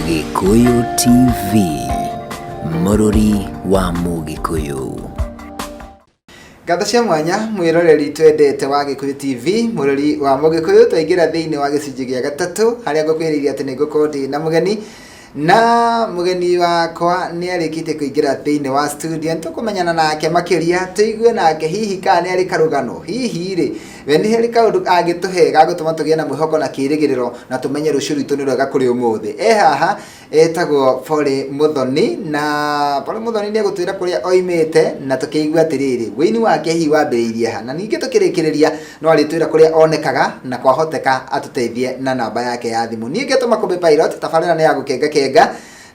Gikuyu TV, Mũrũri wa Mũgĩkũyũ. Ngatho cia mwanya mwiroreri twendete wa Gikuyu TV, Mũrũri wa Mũgĩkũyũ, twaingĩra thĩinĩ wa gĩcunjĩ gĩa gatatũ harĩa ngũkwĩrĩria atĩ nĩngũkorwo ndĩ na mũgeni, na mũgeni wakwa nĩ arĩkĩte kũingĩra thĩinĩ wa studio. Nĩtũkũmenyana nake makĩria, tũigue nake hihi kana nĩ arĩ karũgano, hihi rĩ we nĩ harĩ kaũndũ angĩtũhe gagũtũma tũgĩe na mwĩhoko na kĩĩrĩgĩrĩro na tũmenye rũciũ rwitũ nĩ rwega kũrĩ ũmũthĩ. Haha etagwo Polly Muthoni, na Polly Muthoni nĩ egũtwĩra kũrĩa oimĩte na tũkĩigua atĩrĩrĩ wĩini wake hihi wambĩrĩirie ha, na ningĩ tũkĩrĩkĩrĩria no arĩtwĩra kũrĩa onekaga na kwahoteka atũteithie na namba yake ya thimũ. Niĩ ngetũma Kumbi Pilot, tabarĩra nĩ ya gũkenga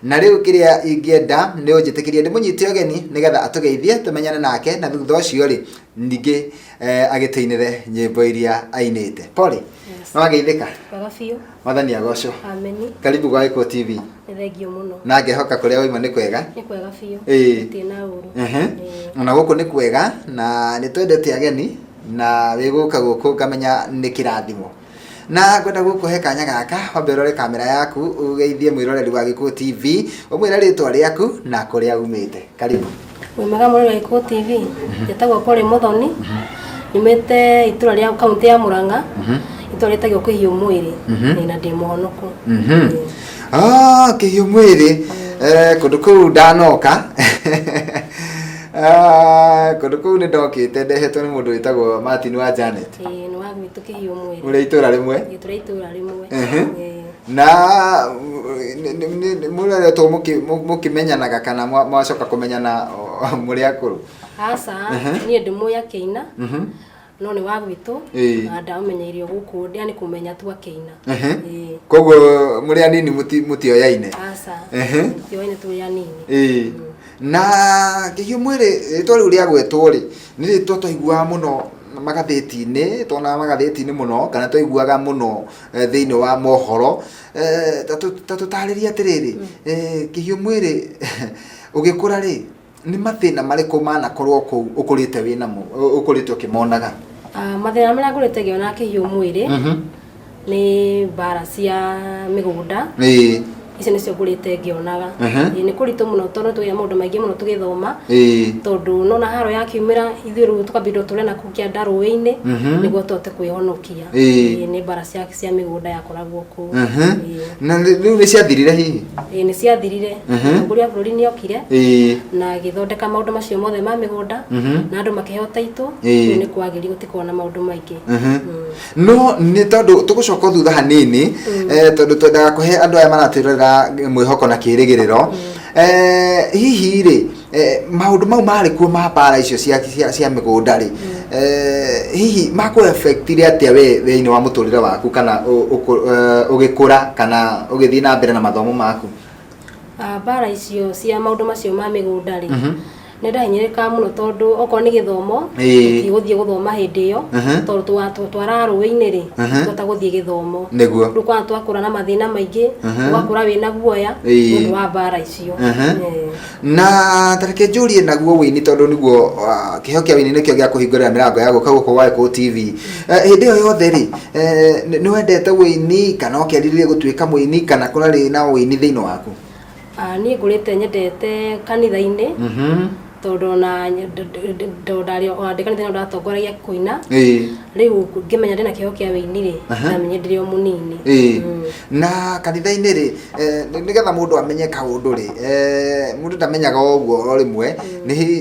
na rĩu kĩrĩa ingĩenda nĩ ũnjĩtĩkĩrie ndĩmũnyite ũgeni nĩgetha atũgeithie tũmenyane nake, na thutha ũcio rĩ ningĩ agĩtũinĩre nyĩmbo iria ainĩte. Polly, no ageithĩka? Wega biũ. Mwathani agocwo. Ameni. Karibu gwa Gikuyu TV. Thengio mũno. Na ngehoka kũrĩa oima nĩ kwega? Nĩ kwega biũ. Gũtirĩ na ũru. Ona gũkũ nĩ kwega na nĩ twendete ageni, na wĩgũka gũkũ ngamenya nĩ kĩrathimo. Na ngwenda gũkũhe kanya gaka wambe ũrore kamera yaku ũgeithie mwĩroreri wa Gikuyu TV, ũmwĩre rĩtwa rĩaku na kũrĩa umĩte. Karibu. Mwega mũroreri wa Gikuyu TV, njĩtagwo Polly Muthoni, nyumĩte itũra rĩa kaunti ya Murang'a, itũra rĩtagwo Kĩhiũ Mwĩrĩ, na ndĩ mũhonoku. Kĩhiũ Mwĩrĩ, kũndũ kũu ndanoka. Kũndũ kũu nĩ ndokĩte ndehetwo nĩ mũndũ wĩtagwo Martin wa Janet. Nĩ wa gwitũ Kĩhiũ Mwĩrĩ. Ũrĩa itũra rĩmwe? Itũra rĩmwe. Na mũreretwo mũkĩmenyanaga kana mwacoka kũmenyana mũrĩ akũrũ? Aca, niĩ ndĩmũĩ akĩina, no nĩ wa gwitũ na ndamũmenyeirio gũkũ ndĩa nĩ kũmenya tu akĩina. Koguo mũrĩ anini mũtioyaine? Aca, mũtioyaine tũrĩ anini. Na Kĩhiũ Mwĩrĩ rĩtwa rĩu rĩagwetwo rĩ nĩ rĩtwa twaiguaga mũno magathĩti-inĩ, twonaga magathĩti-inĩ mũno kana twaiguaga mũno thĩinĩ wa mohoro. Ta tũtarĩria atĩrĩrĩ, Kĩhiũ Mwĩrĩ ũgĩkũra rĩ nĩ mathĩna marĩkũ manakorwo kũu ũkũrĩte wĩnamo, ũkũrĩte ũkĩmonaga? Mathĩna marĩa ngũrĩte ngĩona Kĩhiũ Mwĩrĩ nĩ mbara cia mĩgũnda, icio nĩcio ngũrĩte ngĩonaga. Nĩ kũritũ mũno tondũ tũgĩa maũndũ maingĩ mũno tũgĩthoma, tondũ nona haro yakiumĩra ithuĩ rĩu tũkambindwo tũre na kũu kĩanda rũĩ-inĩ nĩguo tũhote kwĩhonokia. Nĩ mbara cia mĩgũnda yakoragwo kũu. Na rĩu nĩ ciathirire hihi? Nĩ ciathirire. Mũtongoria wa bũrũri nĩ okire na agĩthondeka maũndũ macio mothe ma mĩgũnda na andũ makĩheo taitũ, rĩu nĩ kwagĩrĩire gũtikorwo na maũndũ maingĩ. No nĩ tondũ tũgũcoka thutha hanini, tondũ twendaga kũhe andũ aya maratwĩrorera mwĩhoko na kĩĩrĩgĩrĩro. Hihi rĩ maũndũ mau marĩ kuo ma mbara icio cia mĩgũnda rĩ, hihi makũ affectire atĩa we thĩinĩ wa mũtũrĩre waku kana ũgĩkũra kana ũgĩthiĩ na mbere na mathomo maku? Mbara icio cia maũndũ macio ma mĩgũnda rĩ nĩ ndahinyĩrĩkaga mũno tondũ okorwo nĩ gĩthomo tũtigũthiĩ gũthoma hĩndĩ ĩyo, tondũ twara rũĩ-inĩ rĩ tũhota gũthiĩ gĩthomo. Rĩu kwana twakũra na mathĩna maingĩ, ũgakũra wĩna guoya nĩũndũ wa mbara icio. Na tareke njũrie naguo wĩini tondũ nĩguo kĩheo kĩa wĩini nĩkĩo gĩa kũhingũrĩra mĩrango ya gũka gũkũ gwa Gikuyu TV. Hĩndĩ ĩyo yothe rĩ nĩ wendete wĩini kana ũkĩerirĩria gũtuĩka mũini kana kũrarĩ na wĩini thĩinĩ waku? Niĩ ngũrĩte nyendete kanitha-inĩ, tondũ na ndarĩ kanitha-inĩ ndatongoragia kũina, rĩu ngĩmenya ndĩna kĩheo kĩa wĩini rĩ ndamenye ndĩrĩ o mũnini. Na kanitha-inĩ rĩ nĩgetha mũndũ amenye kaũndũ rĩ mũndũ ndamenyaga ũguo o rĩmwe,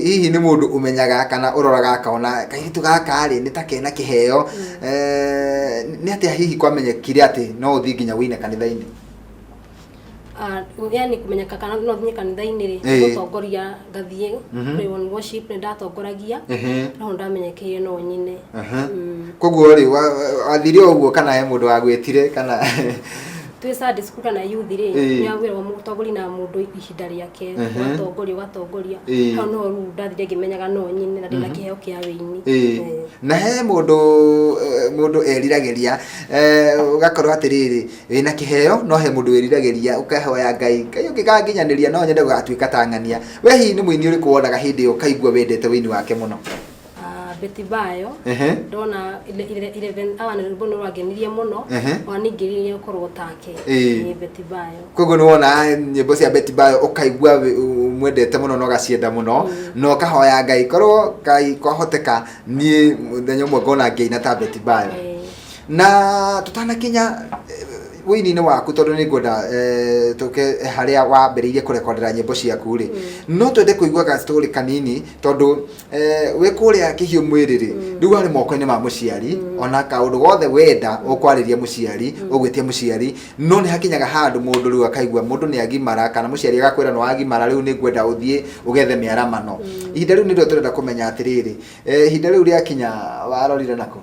hihi nĩ mũndũ ũmenyaga kana ũroraga akona kairĩtu gaka rĩ nĩ ta kena kĩheo, nĩ atĩa hihi kwamenyekire atĩ no ũthiĩ nginya wĩine kanitha-inĩ? Yani kũmenyeka kana no thiĩ kanitha-inĩ rĩ gũtongoria ngathiĩ praise and worship nĩ ndatongoragia, no ndamenyekeire no nyine. Koguo rĩ wathire ũguo kana he mũndũ wagwĩtire kana? Twĩ Sunday school kana youth rĩ nĩ agwĩrwo mũtongoria na mũndũ ihinda rĩake ũgatongoria hau no rĩu ndathire ngĩmenyaga no nyine na ndĩna kĩheo kĩa wĩini. Na he mũndũ eriragĩria ũgakorwo atĩrĩrĩ wĩna kĩheo no he mũndũ eriragĩria ũkahoya Ngai ũngĩkanginyanĩria no nyende gũgatuĩka ta ng'ania. We hihi nĩ mũini ũrĩkũ wonaga hĩndĩ ĩyo ũkaigua wendete wĩini wake mũno? Betty Bayo ndona 11 awa nä rwimbo nä rwangenirie må no ona ningä korwo take Betty Bayo koguo nä wona nyĩmbo cia Betty Bayo ũkaigua mwendete mũno na ũgacienda mũno na ũkahoya Ngai korwo Ngai kwahoteka niĩ mũthenya ũmwe ngona ngĩina ta Betty Bayo na tutanakinya wĩini-inĩ waku tondũ nĩ ngwenda tũke harĩa wambĩrĩirie kũrekondera nyĩmbo ciaku rĩ no twende kũigua ga story kanini tondũ wĩ kũrĩa Kĩhiũ Mwĩrĩ rĩ rĩu arĩ moko-inĩ ma mũciari ona kaũndũ gothe wenda ũkwarĩria mũciari ũgwĩtia mũciari no nĩ hakinyaga handũ mũndũ rĩu akaigua mũndũ nĩ agimara kana mũciari agakwĩra nĩ wagimara rĩu nĩ ngwenda ũthiĩ ũgethe mĩaramano ihinda rĩu nĩrĩo tũrenda kũmenya atĩrĩrĩ ihinda rĩu rĩakinya warorire nako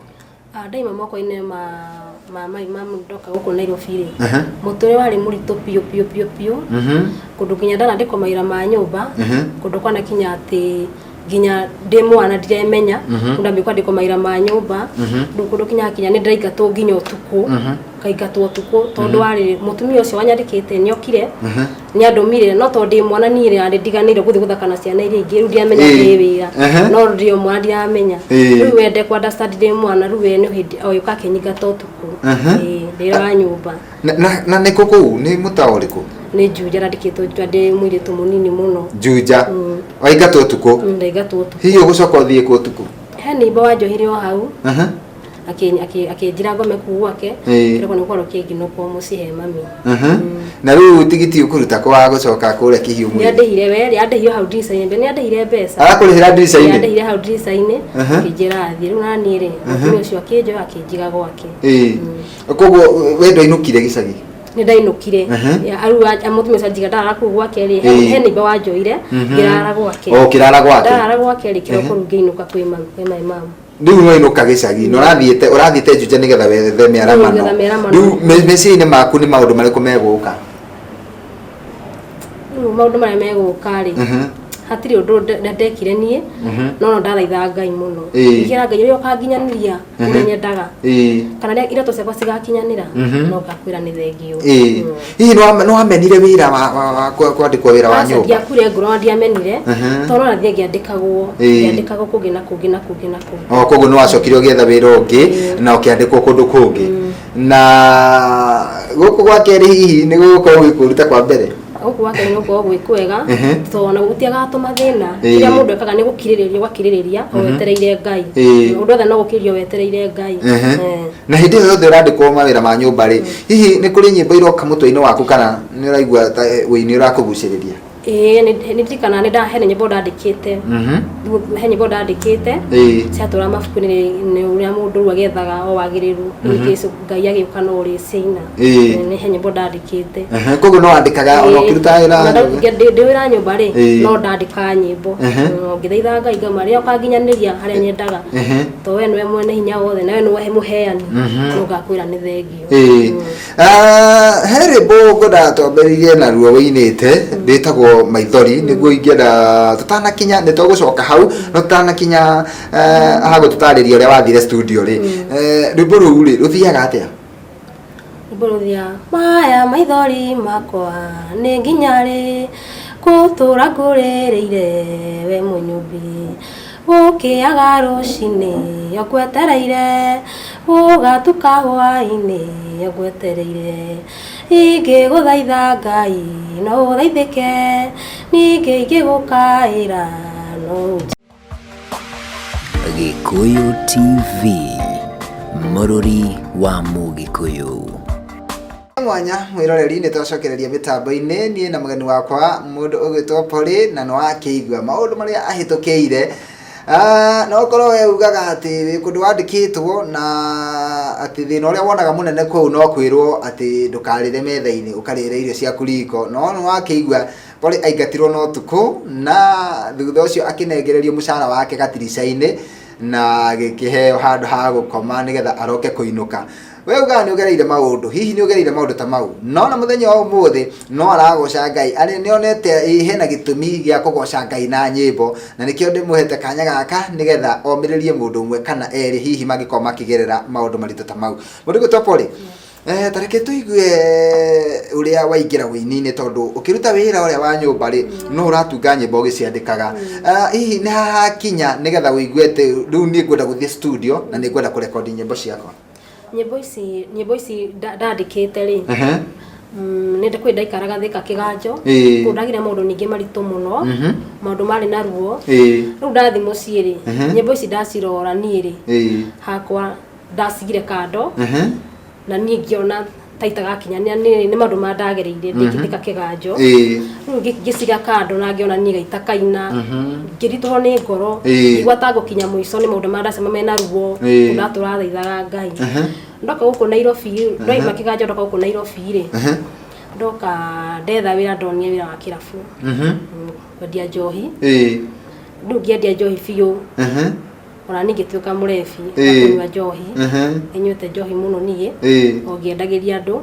ndaima moko-inĩ ma maimamu ndoka gũkũ Nairobi rĩ mũtũrĩ warĩ mũritũ piũ kũndũ nginya ndanandĩkwo mawĩra ma nyũmba kũndũ kwanakinya atĩ nginya ndĩ mwana ndiremenya ndambia kwandĩkwo mawĩra ma nyũmba rĩu kũndũ kinya nĩ ndĩraingatwo nginya ũtukũ kaingatwo ũtukũ tondũ warĩ mũtumia ũcio wanyandĩkĩte nĩokire nĩ andũmire no tondũ ndĩ mwana niĩ rĩ ndiganĩire gũthiĩ gũthaka na ciana iria ingĩ rĩu ndiamenya ndĩ wĩra no ndĩ mwana ndiramenya rĩu wende kwa understand ndĩ mwana rĩu we nĩ hĩndĩ o yũka akĩnyingata ũtukũ ndĩ wa nyũmba na nĩ kũu nĩ mũtaũ ũrĩkũ nĩ Juja randĩkĩtwo Juja ndĩ mũirĩtu mũnini mũno Juja waingatwo ũtukũ ndaingatwo ũtukũ hihi ũgũcoka ũthiĩ kũ ũtukũ he nĩimba wanjohire o hau akĩnjĩra ngome kuu gwake kĩroko nĩ gũkorwo kĩnginũkwo mũciĩ he mami na rĩu tigiti ũkũruta kũ wa gũcoka kũrĩa Kĩhiũ Mwĩrĩ nĩandĩhire we nĩandĩhire hau ndirica-inĩ nĩandĩhire mbeca arakũrĩhĩra ndirica-inĩ nĩandĩhire hau ndirica-inĩ akĩnjĩra athiĩ rĩu naniĩ rĩ mũtumia ũcio akĩnjoya akĩnjiga gwake koguo we ndwainũkire gĩcagi nĩ ndainũkire arĩu mũtumia ũcio anjiga ndarara kũu gwake rĩ he nĩimba wanjoire ngĩrara gwake kĩrara gwake ndarara gwake rĩ kĩroko rĩu ngĩinũka kwĩ maimamu rĩu no inũka gĩcagi no ũrathiĩte Juja nĩgetha wethe mĩaramano rĩu meciria-inĩ maku nĩ maũndũ marĩkũ megũka rĩu maũndũ marĩa megũka rĩ hatirĩ ũndũ ndekire niĩ no ndathaitha Ngai mũno ngĩra Ngai ũrĩa ũkanginyanĩria ũrĩa nyendaga kana rĩa iroto ciakwa cigakinyanĩra no ngakwĩra nĩ thengio hihi no wamenire wĩra wa kwandĩkwo wĩra wa nyũmba ndiakure ngoro ndiamenire tondũ nathiĩ ngĩandĩkagwo kũngĩ na kũngĩ koguo nĩ wacokire ũgĩetha wĩra ũngĩ na ũkĩandĩkwo kũndũ kũngĩ na gũkũ gwa kerĩ hihi nĩ gũgũkorwo gwĩkũruta kwa mbere gũkũ gwake nĩ gũkorwo gwĩ kwega tondũ ona gũtiagatũma thĩna rĩrĩa mũndũ ekaga nĩ ũgakirĩrĩria wetereire Ngai ũndũ wothe no gũkĩrio wetereire Ngai na hĩndĩ ĩyo yothe ũrandĩkwo mawĩra ma nyũmba rĩ hihi nĩ kũrĩ nyĩmbo iroka mũtwe-inĩ waku kana nĩ ũraigua wĩini ũrakũgucĩrĩria nĩ ndirikana he nyĩmbo ndandĩkĩte he nyĩmbo ndandĩkĩte ciatũra mabuku-inĩ nĩ ũrĩa mũndũ rĩu agethaga o wagĩrĩru nĩkĩcu Ngai agĩũka no ũrĩ ciina nĩ he nyĩmbo ndandĩkĩte koguo no wandĩkaga ona ũkĩruta wĩra ndĩ wĩra nyũmba rĩ no ndandĩkaga nyĩmbo ngĩthaitha Ngai ngauma rĩrĩa ũkanginyanĩria harĩa nyendaga tondũ we nĩwe mwene hinya wothe nawe nĩwe mũheani no ngakwĩra nĩ thengio he rwĩmbo ngwenda twambĩrĩrie naruo wĩinĩte rwĩtagwo Maithori nĩguo ingĩenda tutanakinya nĩ tũgũcoka hau no tutanakinya hago tutarĩria ũrĩa wathire studio rĩ rwĩmbo rũu rĩ rũthiaga atĩa rwĩmbo rũthiaga maya maithori makwa nĩ nginya rĩ gũtũra ngũrĩrĩire we mũnyũmbi gũkĩaga rũcinĩ ngwetereire gũgatuka hwainĩ ngwetereire ingĩgũthaitha Ngai no ũthaithĩke ningĩ ingĩgũkaĩra no Gikuyu TV mũrũri wa Mũgĩkũyũ mwanya mwĩroreri nĩ twacokereria mĩtambo-inĩ niĩ na mũgeni wakwa mũndũ ũgwĩtwo Polly na nĩ wakĩigua maũndũ marĩa ahĩtũkĩire no korwo we ugaga atĩ wĩ kũndũ wandĩkĩtwo na atĩ thĩna ũrĩa wonaga mũnene kũu no kwĩrwo atĩ ndũkarĩre metha-inĩ ũkarĩre irio ciaku riko no nĩ wakĩigua Polly aingatirwo no ũtukũ na thutha ũcio akĩnengererio mũcara wake gatirica-inĩ na agĩkĩheo handũ ha gũkoma nĩgetha aroke kũinũka we ugaga nĩ ũgereire maũndũ hihi nĩ ũgereire maũndũ ta mau no na mũthenya wa ũmũthĩ no aragoca Ngai arĩ nĩonete hena gĩtũmi gĩa kũgoca Ngai na nyĩmbo na nĩkĩo ndĩmũhete kanya gaka nĩgetha omĩrĩrie mũndũ ũmwe kana erĩ hihi mangĩkorwo makĩgerera maũndũ maritũ ta mau mũndũ ũgwĩtwo Polly tareke tũigue uria waingira wini-ini tondu ukiruta wira uria wa nyumba ri no uratunga nyimbo ugiciandikaga hihi ni haha kinya nigetha wiguete riu ni ngwenda guthie studio na ni ngwenda kurekondi nyimbo ciakwa nyimbo ici ndandikite ri nende kwenda ikaraga thika kiganjo kundagire maundu ningi maritu muno maundu mari na ruo riu ndathi mucii ri nyimbo ici ndacirora nie ri hakwa ndacigire kando na nie ngiona taita gakinya ni maundu mandagereire ndikithika kiganjo riu ngiciga kando na ngiona nie gaita kaina ngirituho ni ngoro igwa tango kinya muico ni maundu mandacema mena ruo ndatura thaithaga Ngai ndoka guku Nairobi ndoima kiganjo ndoka guku Nairobi ri ndoka ndetha wira ndonie wira wa kirabu kwendia njohi riu ngiendia njohi biu ona ningituika murebi kunywa njohi enyuete njohi muno nie o ngiendagiria andu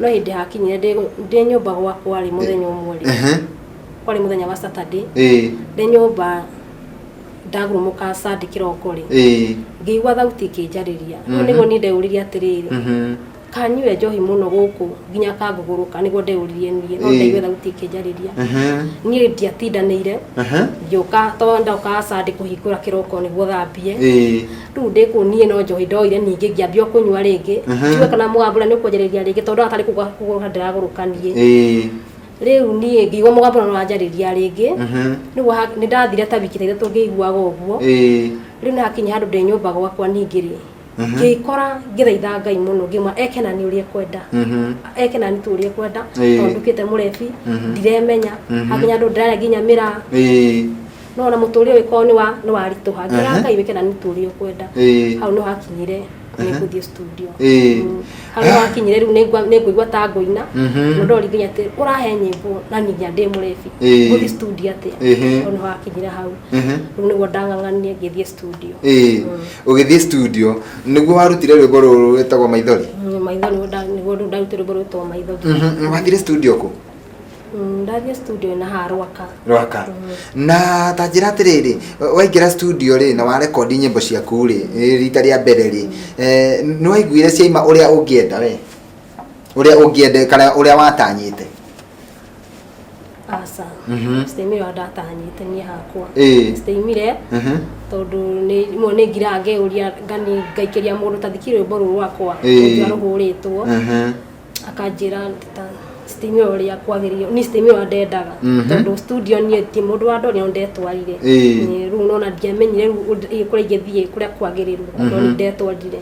no hindi hakinyire ndi nyumba gwakwa ri muthenya umwe ri kwari muthenya wa Saturday ndi nyumba ndagurumuka Sunday kiroko ri ngiigua thauti ikinjariria niguo ni ndeuririe atiriri kanyue njohi muno guku nginya kanguguruka niguo ndeuririe nie no ndaigue thauti ikinjariria nie ndiatindanire ngiuka to ndoka Sunday kuhingura kiroko niguo thambie riu ndiku nie no njohi ndoire ningi ngiambia kunyua ringi njuwe kana mugambura ni ukwenjariria ringi tondu atari kuguruka ndiragurukanie riu nie ngiigua mugambura no wanjariria ringi niguo ni ndathire ta wiki 3 ngiguaga uguo riu ni hakinya handu ndi nyumba gwakwa ningi ri ngikora ngithaitha Ngai muno ngimwa ekenani uria kwenda ekenani tu uria kwenda tondu kite murebi ndiremenya hakinya andu ndare nginya mira no na muturio wiko ni wa rituha ngira Ngai ekenani tu uria kwenda hau no hakinyire ni kuthie studio hau no hakinyire riu ni ngwigua ta ngoina no ndori nginya ati urahe nyimbo na nginya ndi murebi guthie studio atia no hakinyire hau riu niguo ndang'ang'anie ngithie studio ugithie studio niguo warutire rwimbo ruru rwitagwo Maithori niguo ndarutire rwimbo rwitagwo Maithori wathire studio ku ndathie studio na harwaka na tanjira atiriri waingira studio ri na warekondi nyimbo ciaku ri rita ria mbere ri ni waiguire ciaima uria ungienda we uria ungiende kana uria watanyite asa stemire ndatanyite ni hakwa stemire tondu ni ngira ngeuria ngani ngaikiria mundu tathikire rwimbo ruru rwakwa ruhuritwo akanjira stemire uria kwagirio ni stemire ndendaga tondu studio ni ti mundu wa ndori ndetwarire riu nona ndiamenyire riu kuria ingithie kuria kwagirirwo tondu ndetwarire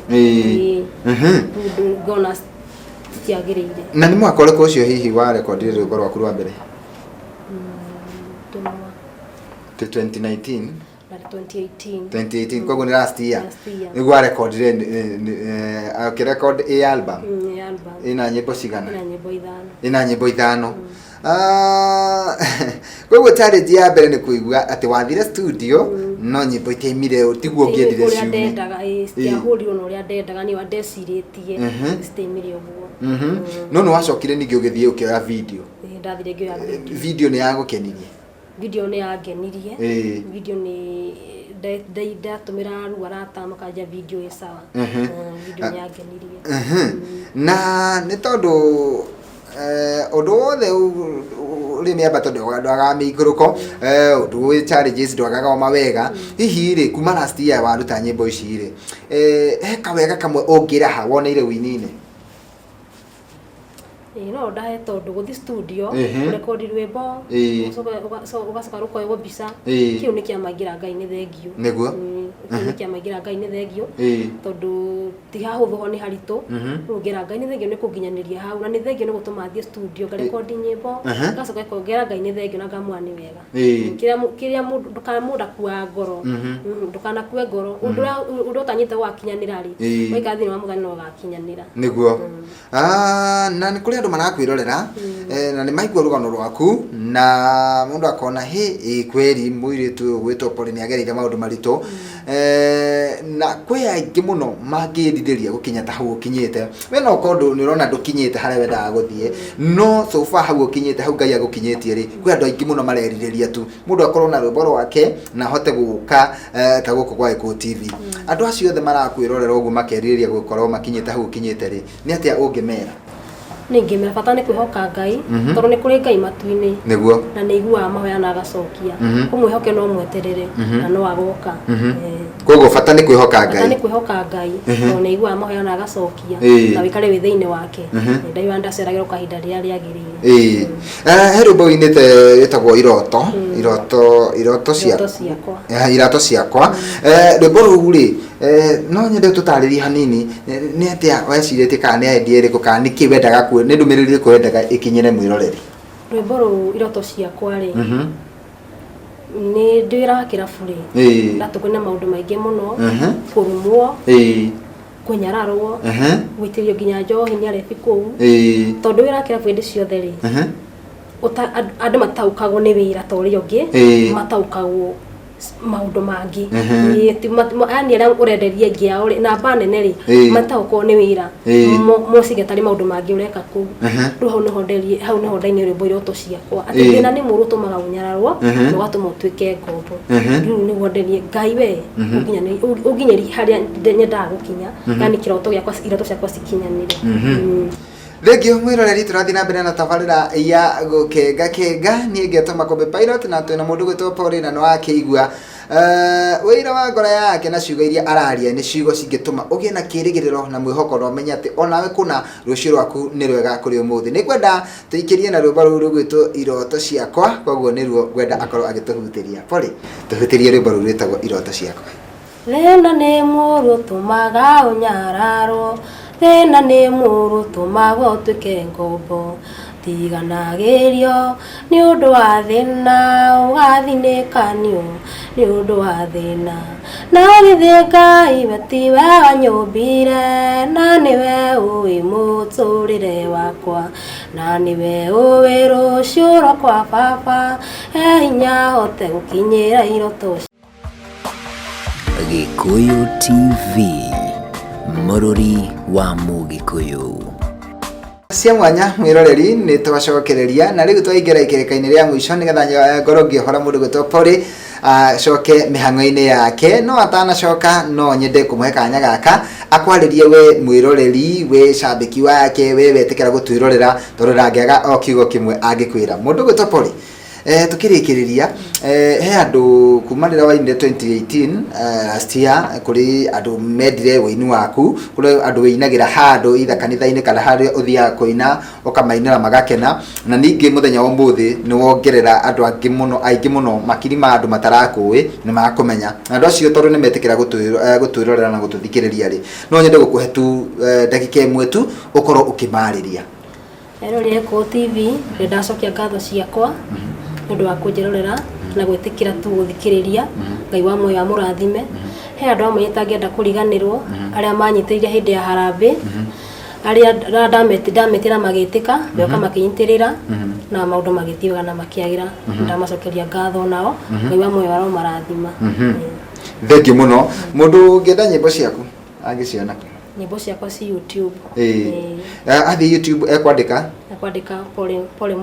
ngona tiagiriire na ni mwaka uriko ucio hihi wa rekodi rwimbo rwaku rwa mbere 2019 2018 kwa ni last year igwa record record album ina nyimbo cigana ina nyimbo ithano kwa challenge ya mbere ni kuigua ati wathire studio no nyimbo itaimire tiguo ngiendire ciu ndendaga cia huri ono uria ndendaga ni wandeciritie stemire uguo no no wacokire ningi ugithie ukioya video ndathire ngioya video ni yagukenirie video ni yangenirie video ni ndatumira ru arata makanja video ya sawa video ni yangenirie na ni tondu undu wothe uri miamba tondu ndwaga miguruko undu wi challenges ndwagaga mawega hihi ri kuma last year waruta nyimbo ici ri kawega kamwe ungiraha woneire winine no ndahe tondu guthi studio record rwimbo ugacoka rukoywo mbica kiu ni kiamagira Ngai ni thengio niguo ni kiamagira Ngai ni thengio tondu ti hahutho ni haritu rugira Ngai ni thengio ni kuginyaniria hau na ni thengio ni gutuma thie studio record nyimbo gacoka kugira Ngai ni thengio na ngamwa ni wega kiria mundu akua ngoro ndukana kue ngoro undu utanyite wakinyanira ri weka thini wa muthani no gakinyanira niguo na ni kuri andu marakwirorera na ni maigua rugano rwaku na mundu akona he kweri muiritu gwitwo pole ni agereire maundu marito na kwi aingi muno mangirirĩria gukinya ta hau ukinyite we no kondu ni urona ndukinyite haria wendaga guthie no so far hau ukinyite hau Ngai agukinyitie ri kwi andu aingi muno marerirĩria tu mundu akorwo na rwimbo rwake na hote guka ta guku kwa Eko TV andu acio othe marakwirorera uguo makerirĩria gukorwo makinyite hau ukinyite ri ni atia ungimera ningi me bata ni kwihoka Ngai toro ni kuri Ngai matu-ini niguo na ni igua mahoya na agacokia umwihoke no mweterere na no agoka kogo bata ni kwihoka Ngai bata ni kwihoka Ngai toro ni igua mahoya na agacokia na wikare wi thiini wake ndai wanda ceragiro kahinda ria riagirire herubo inite etagwo iroto ciakwa rwimbo rũu rĩ no nyende tutaririe hanini nĩ atia wecirĩtie kana nĩ idea ĩrĩkũ kana nĩ kĩ wendaga nĩ ndũmĩrĩri ĩrĩkũ wendaga ĩkinyĩre mwĩroreri rwimbo rũu iroto ciakwa rĩ nĩ ndĩra kĩrabu rĩ ndatukũne maũndũ maingĩ mũno kũrumwo kunyararwo gwĩtĩrio nginya njohi nĩ arebi kũu tondũ wĩra kĩrabu hĩndĩ ciothe rĩ andũ mataũkagwo nĩ wĩra ta ũrĩa ũngĩ mataũkagwo maundu mangi ani ara urenderia ngi yao namba nene ri mataũkwo nĩ wĩra mocige tari maundu mangi ureka kũu rĩu hau nĩho ndaini rwĩmbo iroto ciakwa atĩ thĩna nĩ mũru ũtũmaga ũnyararwo ũgatũma ũtuĩke ngombo rĩu nĩguo nderie Ngai we ũnginyĩri harĩa nyendaga gũkinya yani kĩroto gĩakwa iroto ciakwa cikinyanĩre Thengio mwiroreri turathi na mbere na tabarĩra ya gũkenga niĩ ngetwo Makombe Pilot na twĩna mũndũ gwĩtwo Paul na no akĩigua wĩira wa ngoro yake na ciugo iria araria nĩ ciugo cingĩtũma ũgĩe na kĩrĩgĩrĩro na mwĩhoko na ũmenye atĩ onawe kuna rũciũ rwaku nĩ rwega kũrĩ ũmũthĩ nĩ ngwenda tũikĩrie na rwĩmbo rũu rũgwĩtwo iroto ciakwa koguo nĩruo ngwenda akorwo agĩtũhutĩria Paul tũhutĩrie rwĩmbo rũu rwĩtagwo iroto ciakwa thĩna nĩ mũru ũtũmaga ũnyararwo thĩna nĩ mũru ũtũmaga ũtuĩke ngombo tiganagĩrio nĩ ũndũ wa thĩna ũgathinĩkanio nĩ ũndũ wa thĩna na githĩ Ngai we tiwe wanyũmbire na nĩwe ũĩ mũtũrĩre wakwa na nĩwe ũĩ rũciũ rwakwa baba he hinya hote gũkinyĩra iroto Gikuyu TV Mũrũri wa Mũgĩkũyũ cia mwanya mwiroreri nĩ twacokereria na rĩu twaingĩra ikĩrĩka-inĩ rĩa mũico nĩgetha ngoro ngĩhora mũndũ gwĩtwo Paul acoke mĩhang'o-inĩ yake no atanacoka no nyende kũmũhe kanya gaka akwarĩrie we mwiroreri we cambĩki wake we wetĩkĩra gũtwĩrorera tondũ ndangĩaga o kiugo kĩmwe angĩkwĩra mũndũ gwĩtwo Paul tukirikiriria he andu kumanira wainire 2018 last year kuri andu medire wĩini waku kuri andu wĩinagira handu itha kanitha-inĩ kana harĩa ũthiaga kũina ũkamainĩra magakena na ningĩ mũthenya wa ũmũthĩ nĩ wongerera andu aingĩ mũno makiri ma andu matarakũĩ nĩ makũmenya andu acio tondũ nĩ metĩkĩra gũtwĩrorera na gũtũthikĩrĩria rĩ no nyende gũkũhe tu ndagĩka ĩmwe tu ũkorwo ũkĩmarĩria erorire Ko TV ndacokia ngatho ciakwa nĩũndũ wa kũnjĩrorera na gwĩtĩkĩra tu gũthikĩrĩria Ngai wa muoyo amũrathime he andũ amwe itangĩenda kũriganĩrwo arĩa manyitĩrĩire hĩndĩ ya harambĩ arĩa ndametĩra magĩtĩka moka makĩnyitĩrĩra na maũndũ magĩthiaga na makĩagĩra ndamacokeria ngatho nao Ngai wa muoyo aromarathima thengio mũno mũndũ ũngĩenda nyĩmbo ciaku angĩciona nyĩmbo ciakwa ci YouTube athi YouTube ekwandĩka Paul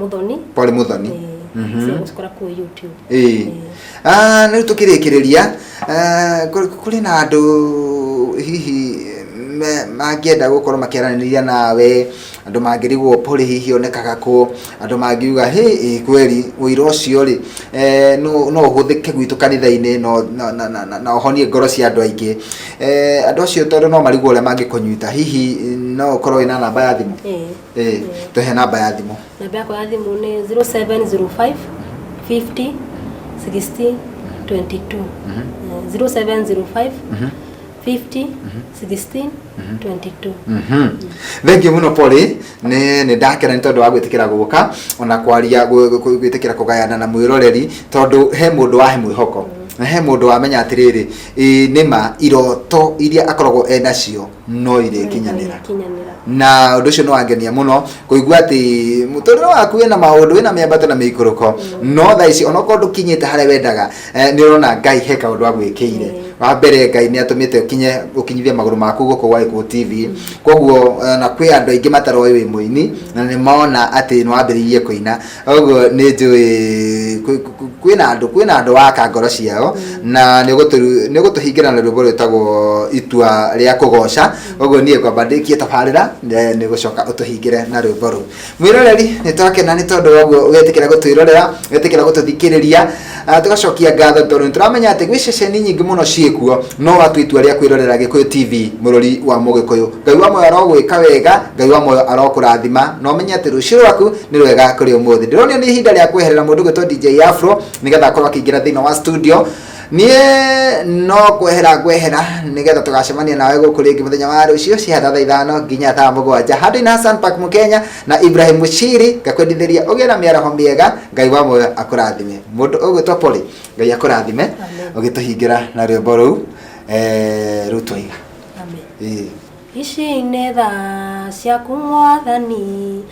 Muthoni Sikora ku YouTube nĩ tũkĩrĩkĩrĩria kũrĩ na andũ hihi mangĩenda gũkorwo makĩaranĩria nawe andũ mangĩrigwo Paul hihi onekaga kũ andũ mangiuga hey kweri ũira ũcio rĩ no ũhũthĩke gwitũ kanitha-inĩ na ũhonie ngoro cia andũ aingĩ andũ acio tondũ no marigwo ũrĩa mangĩkũnyita hihi no ũkorwo wĩna namba ya thimũ tũhe namba ya thimũ namba yakwa ya thimũ nĩ 0705 50 60 22 0705 50 16 22 Thank you muno Paul nĩ ndakena nĩ tondũ wa gwĩtĩkĩra gũka ona kwaria gwĩtĩkĩra kũgayana na mwĩroreri tondũ he mũndũ wahe mwĩhoko he mũndũ wamenya atĩrĩrĩ nĩma iroto iria akoragwo enacio no irĩkinyanĩra na ũndũ ũcio no wangenia mũno kũigua atĩ mũtũrĩre waku wĩna maũndũ wĩna mĩambato na mĩikũrũko no thaa ici ona ũkorwo ndũkinyĩte harĩa wendaga nĩ ũrona Ngai he kaũndũ agwĩkĩire wa mbere Ngai ni atumite ukinyithie maguru maku guko gwa Gikuyu TV koguo na kwi andu aingi mataroi wi muini na ni maona ati no ambiririe kuina koguo ni njui kwina andu waka ngoro ciao na ni gutuhingira na rwimbo rwitagwo itua ria kugoca koguo nie kwamba ndikie tabarira ni gucoka utuhingire na rwimbo ru mwiroreri ni twakena ni tondu woguo wetikira gutwirorera wetikira gututhikiriria tugacokia ngatho tondu turamenya ati gwi ceceni nyingi muno ciikuo no watu itua ria kwirorera Gikuyu TV murori wa Mugikuyu Ngai wa moyo arogwika wega Ngai wa moyo arokurathima no menya ati rucio rwaku ni rwega kuri umuthi ndironio ni ihinda ria kweherera mundu gwitwo DJ Afro nigetha akorwo akiingira thiini wa studio nie no kwehera nigetha tugacemania nawe guku ringi muthenya wa rucio cia thaa 5 nginya thaa 7 handũ-inĩ Hassan Park Mukenya na Ibrahim Muchiri ngakwendithĩria ũgĩe na mĩaraho mĩega Ngai wa muoyo akũrathime mũndũ ũgwĩtwo Poli Ngai akũrathime ũgĩtũhingĩra na rwĩmbo rũu rũu twaiga amen ici nĩ thaa ciaku Mwathani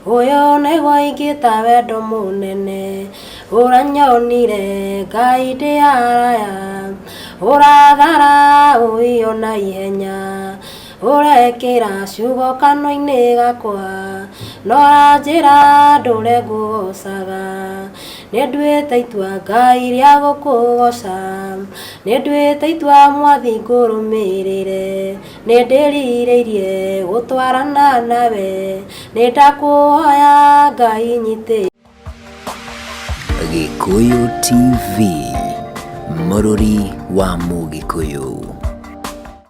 uyu nĩguo ingĩta wendo mũnene ũranyonire Ngai ndĩ araya ũrathara ũiona ihenya ũrekĩra ciugo kanua-inĩ gakwa noranjĩra ndũre ngũgocaga nĩnduĩte itua Ngai rĩa gũkũgoca nĩnduĩte itua Mwathi ngũrũmĩrĩre nĩndĩrirĩirie gũtwarana nawe nĩndakũhoya Ngai nyitĩ Gikuyu TV, mũrori wa Mugikuyu.